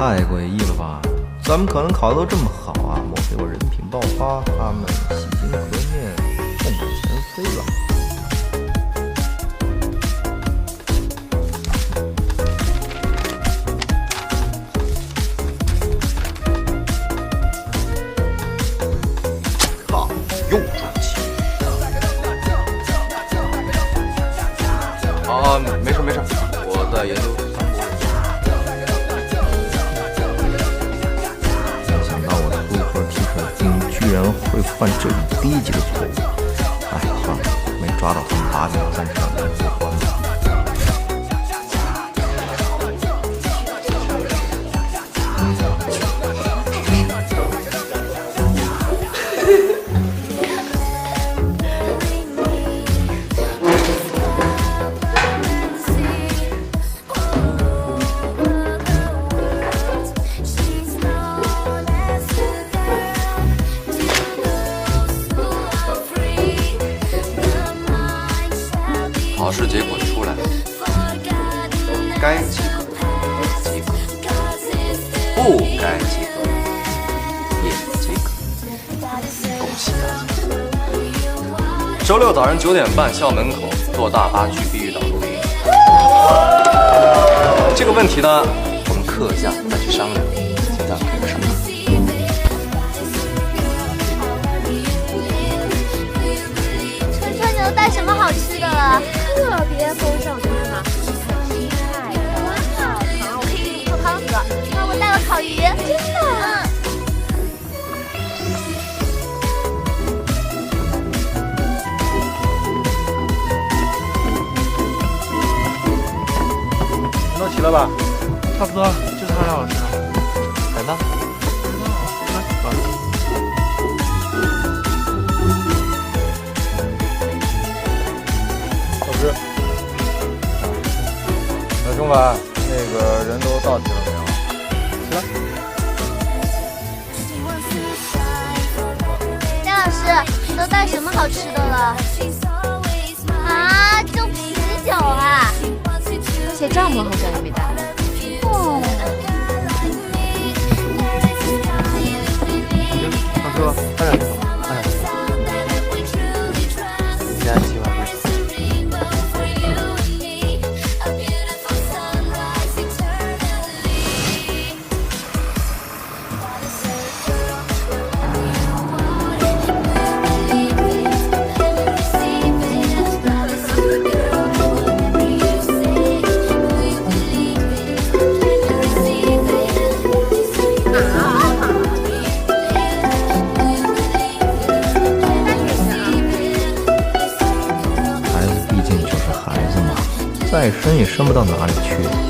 太诡异了吧？咱们可能考得都这么好啊？莫非我人品爆发，他们喜形可面，痛满前非了？靠，又转气！啊，没事没事，我在研究。居然会犯这种低级的错误，哎，算了，没抓到他们把柄，暂时让他们过关吧。考试结果出来了，该及格及格，不该及格也及格，恭喜大家！周六早上9点半，校门口坐大巴去碧玉岛露营。这个问题呢，我们课下再去商量。现在开始上课。春春，你都带什么好吃的了？特别丰盛，同志们，菜、瓜、糖，我可以给你做汤喝。那我带了烤鱼，真的。弄齐了吧？差不多，就差2小时了。来吧。老师，中晚那个人都到齐了没有？起来。姜老师，你都带什么好吃的了？啊，就啤酒啊！写账目好像也没带。哦。大哥，快点走，快点走。你家计划是？再深也深不到哪里去。